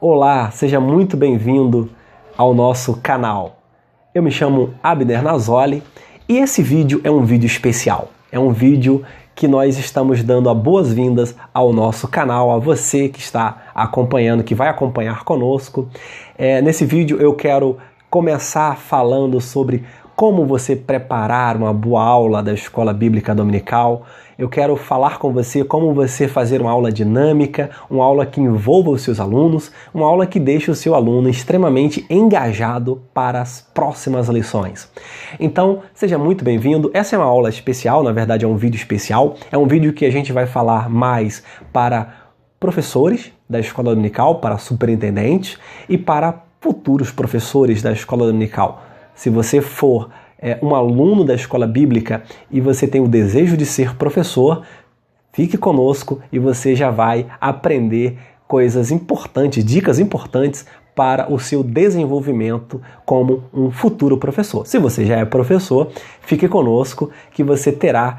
Olá, seja muito bem-vindo ao nosso canal. Eu me chamo Abner Nazoli e esse vídeo é um vídeo especial. É um vídeo que nós estamos dando as boas-vindas ao nosso canal, a você que está acompanhando, que vai acompanhar conosco. Nesse vídeo eu quero começar falando sobre como você preparar uma boa aula da Escola Bíblica Dominical. Eu quero falar com você como você fazer uma aula dinâmica, uma aula que envolva os seus alunos, uma aula que deixe o seu aluno extremamente engajado para as próximas lições. Então, seja muito bem-vindo. Essa é uma aula especial, na verdade é um vídeo especial. É um vídeo que a gente vai falar mais para professores da Escola Dominical, para superintendentes e para futuros professores da Escola Dominical. Se você for um aluno da escola bíblica e você tem o desejo de ser professor, fique conosco e você já vai aprender coisas importantes, dicas importantes para o seu desenvolvimento como um futuro professor. Se você já é professor, fique conosco que você terá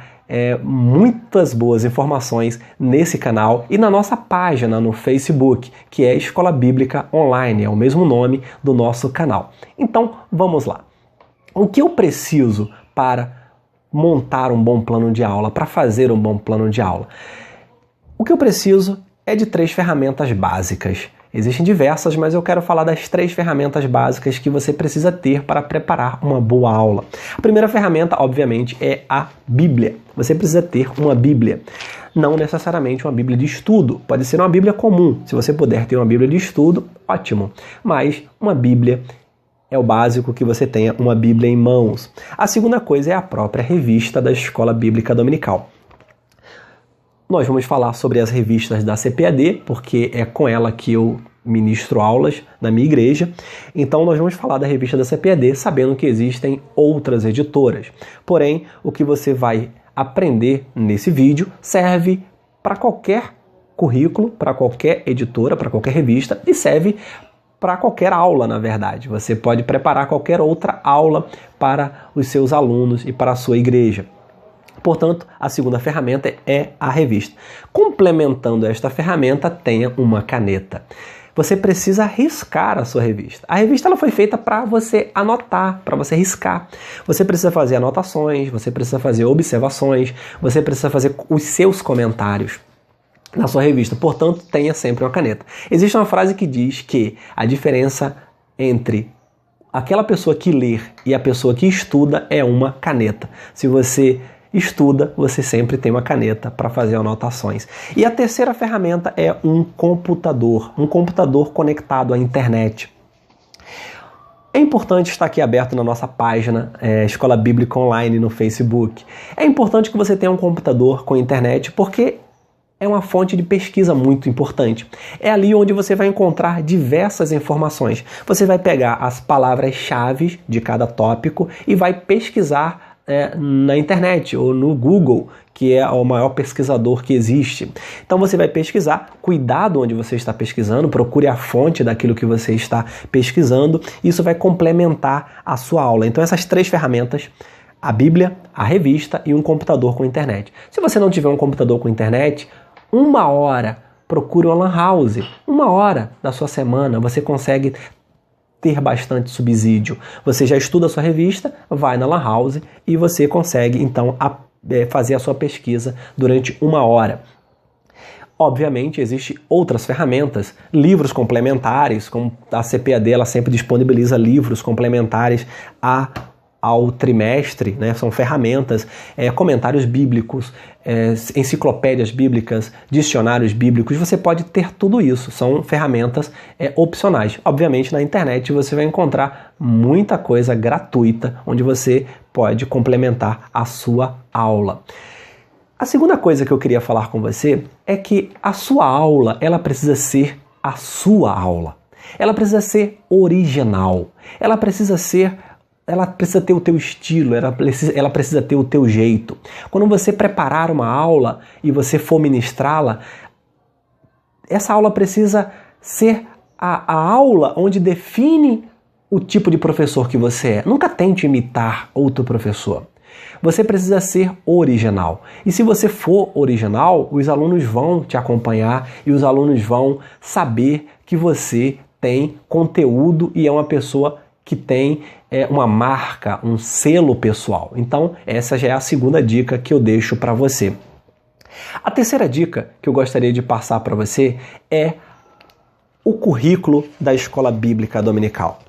muitas boas informações nesse canal e na nossa página no Facebook, que é Escola Bíblica Online, é o mesmo nome do nosso canal. Então, vamos lá. O que eu preciso para montar um bom plano de aula, para fazer um bom plano de aula? O que eu preciso é de 3 ferramentas básicas. Existem diversas, mas eu quero falar das 3 ferramentas básicas que você precisa ter para preparar uma boa aula. A primeira ferramenta, obviamente, é a Bíblia. Você precisa ter uma Bíblia. Não necessariamente uma Bíblia de estudo. Pode ser uma Bíblia comum. Se você puder ter uma Bíblia de estudo, ótimo. Mas uma Bíblia é o básico, que você tenha uma Bíblia em mãos. A segunda coisa é a própria revista da Escola Bíblica Dominical. Nós vamos falar sobre as revistas da CPAD, porque é com ela que eu ministro aulas na minha igreja. Então nós vamos falar da revista da CPAD, sabendo que existem outras editoras. Porém, o que você vai aprender nesse vídeo serve para qualquer currículo, para qualquer editora, para qualquer revista e serve para qualquer aula, na verdade. Você pode preparar qualquer outra aula para os seus alunos e para a sua igreja. Portanto, a segunda ferramenta é a revista. Complementando esta ferramenta, tenha uma caneta. Você precisa riscar a sua revista. A revista ela foi feita para você anotar, para você riscar. Você precisa fazer anotações, você precisa fazer observações, você precisa fazer os seus comentários na sua revista, portanto, tenha sempre uma caneta. Existe uma frase que diz que a diferença entre aquela pessoa que lê e a pessoa que estuda é uma caneta. Se você estuda, você sempre tem uma caneta para fazer anotações. E a terceira ferramenta é um computador conectado à internet. É importante estar aqui aberto na nossa página Escola Bíblica Online no Facebook. É importante que você tenha um computador com internet, porque é uma fonte de pesquisa muito importante. É ali onde você vai encontrar diversas informações. Você vai pegar as palavras-chave de cada tópico e vai pesquisar na internet ou no Google, que é o maior pesquisador que existe. Então você vai pesquisar, cuidado onde você está pesquisando, procure a fonte daquilo que você está pesquisando, isso vai complementar a sua aula. Então essas 3 ferramentas, a Bíblia, a revista e um computador com internet. Se você não tiver um computador com internet, 1 hora, procure uma lan house. 1 hora da sua semana você consegue ter bastante subsídio. Você já estuda a sua revista, vai na lan house e você consegue então fazer a sua pesquisa durante 1 hora. Obviamente, existem outras ferramentas, livros complementares, como a CPAD, ela sempre disponibiliza livros complementares ao trimestre, né? São ferramentas, comentários bíblicos, enciclopédias bíblicas, dicionários bíblicos, você pode ter tudo isso, são ferramentas opcionais. Obviamente na internet você vai encontrar muita coisa gratuita, onde você pode complementar a sua aula. A segunda coisa que eu queria falar com você é que a sua aula, ela precisa ser a sua aula. Ela precisa ser original, ela precisa ter o teu estilo, ela precisa ter o teu jeito. Quando você preparar uma aula e você for ministrá-la, essa aula precisa ser a aula onde define o tipo de professor que você é. Nunca tente imitar outro professor. Você precisa ser original. E se você for original, os alunos vão te acompanhar e os alunos vão saber que você tem conteúdo e é uma pessoa que tem uma marca, um selo pessoal. Então, essa já é a segunda dica que eu deixo para você. A terceira dica que eu gostaria de passar para você é o currículo da Escola Bíblica Dominical.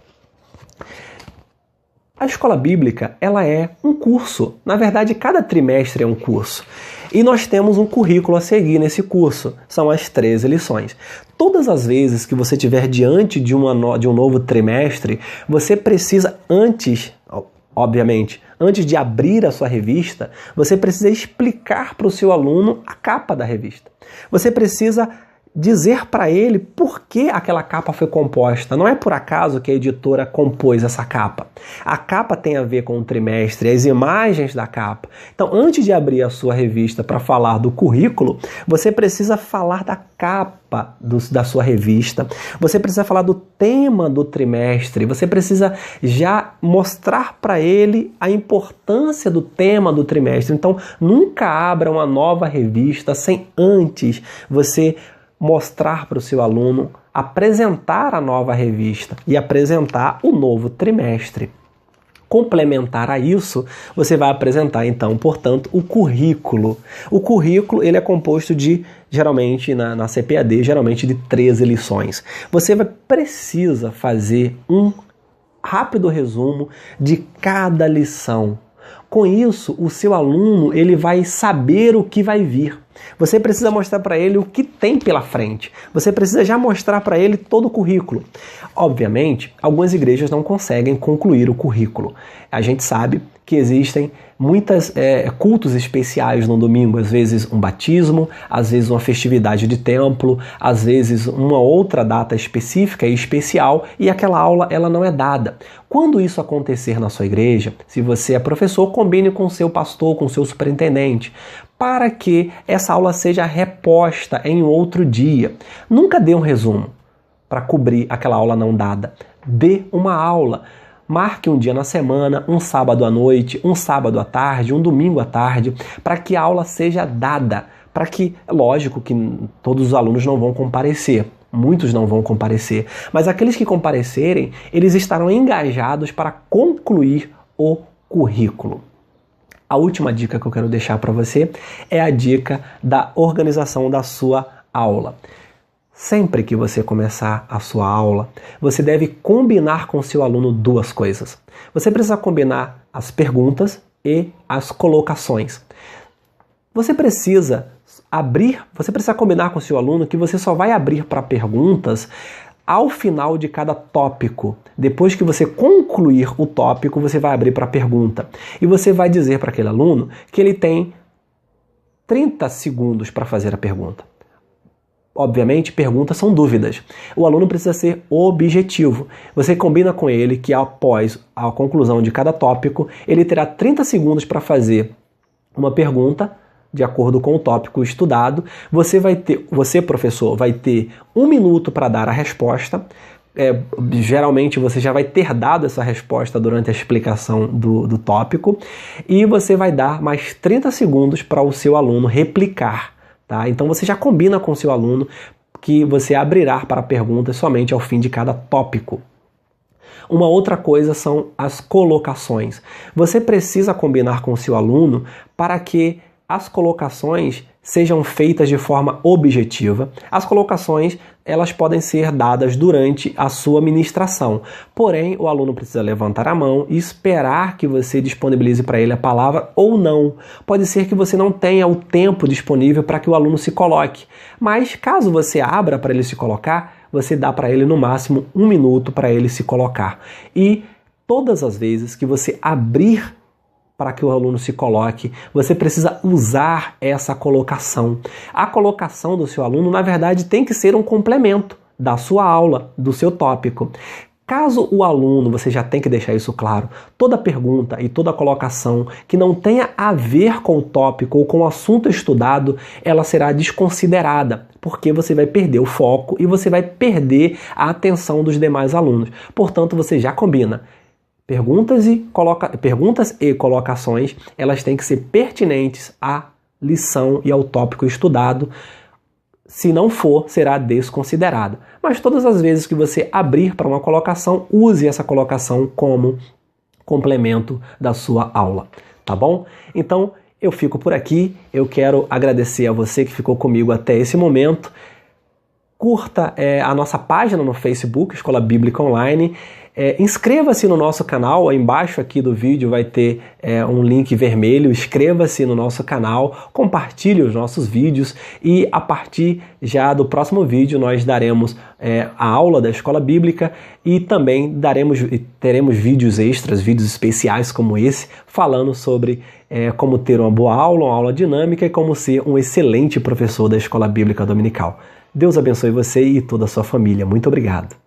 A Escola Bíblica, ela é um curso. Na verdade, cada trimestre é um curso. E nós temos um currículo a seguir nesse curso. São as 13 lições. Todas as vezes que você estiver diante de um novo trimestre, você precisa obviamente, antes de abrir a sua revista, você precisa explicar para o seu aluno a capa da revista. Você precisa dizer para ele por que aquela capa foi composta. Não é por acaso que a editora compôs essa capa. A capa tem a ver com o trimestre, as imagens da capa. Então, antes de abrir a sua revista para falar do currículo, você precisa falar da capa da sua revista, você precisa falar do tema do trimestre, você precisa já mostrar para ele a importância do tema do trimestre. Então, nunca abra uma nova revista sem antes você mostrar para o seu aluno, apresentar a nova revista e apresentar o novo trimestre. Complementar a isso, você vai apresentar então, portanto, o currículo. O currículo ele é composto de, geralmente, na CPAD, geralmente de 13 lições. Você precisa fazer um rápido resumo de cada lição. Com isso, o seu aluno ele vai saber o que vai vir. Você precisa mostrar para ele o que tem pela frente. Você precisa já mostrar para ele todo o currículo. Obviamente, algumas igrejas não conseguem concluir o currículo. A gente sabe que existem muitos cultos especiais no domingo, às vezes um batismo, às vezes uma festividade de templo, às vezes uma outra data específica e especial, e aquela aula ela não é dada. Quando isso acontecer na sua igreja, se você é professor, combine com o seu pastor, com o seu superintendente, para que essa aula seja reposta em outro dia. Nunca dê um resumo para cobrir aquela aula não dada. Dê uma aula. Marque um dia na semana, um sábado à noite, um sábado à tarde, um domingo à tarde, para que a aula seja dada. Para que, lógico que todos os alunos não vão comparecer, muitos não vão comparecer, mas aqueles que comparecerem, eles estarão engajados para concluir o currículo. A última dica que eu quero deixar para você é a dica da organização da sua aula. Sempre que você começar a sua aula, você deve combinar com o seu aluno duas coisas. Você precisa combinar as perguntas e as colocações. Você precisa combinar com o seu aluno que você só vai abrir para perguntas ao final de cada tópico. Depois que você concluir o tópico, você vai abrir para pergunta. E você vai dizer para aquele aluno que ele tem 30 segundos para fazer a pergunta. Obviamente, perguntas são dúvidas. O aluno precisa ser objetivo. Você combina com ele que após a conclusão de cada tópico, ele terá 30 segundos para fazer uma pergunta de acordo com o tópico estudado. Você, professor, vai ter 1 minuto para dar a resposta. Geralmente você já vai ter dado essa resposta durante a explicação do tópico. E você vai dar mais 30 segundos para o seu aluno replicar. Tá? Então você já combina com o seu aluno que você abrirá para perguntas somente ao fim de cada tópico. Uma outra coisa são as colocações. Você precisa combinar com o seu aluno para que as colocações sejam feitas de forma objetiva. As colocações, elas podem ser dadas durante a sua ministração. Porém, o aluno precisa levantar a mão e esperar que você disponibilize para ele a palavra ou não. Pode ser que você não tenha o tempo disponível para que o aluno se coloque. Mas, caso você abra para ele se colocar, você dá para ele no máximo 1 minuto para ele se colocar. E todas as vezes que você abrir para que o aluno se coloque, você precisa usar essa colocação. A colocação do seu aluno, na verdade, tem que ser um complemento da sua aula, do seu tópico. Caso o aluno, você já tem que deixar isso claro, toda pergunta e toda colocação que não tenha a ver com o tópico ou com o assunto estudado, ela será desconsiderada, porque você vai perder o foco e você vai perder a atenção dos demais alunos. Portanto, você já combina. Perguntas e colocações, elas têm que ser pertinentes à lição e ao tópico estudado. Se não for, será desconsiderado. Mas todas as vezes que você abrir para uma colocação, use essa colocação como complemento da sua aula, tá bom? Então, eu fico por aqui. Eu quero agradecer a você que ficou comigo até esse momento. Curta a nossa página no Facebook, Escola Bíblica Online. Inscreva-se no nosso canal, aí embaixo aqui do vídeo vai ter um link vermelho. Inscreva-se no nosso canal, compartilhe os nossos vídeos e a partir já do próximo vídeo nós daremos a aula da Escola Bíblica e também teremos vídeos extras, vídeos especiais como esse, falando sobre como ter uma boa aula, uma aula dinâmica e como ser um excelente professor da Escola Bíblica Dominical. Deus abençoe você e toda a sua família. Muito obrigado.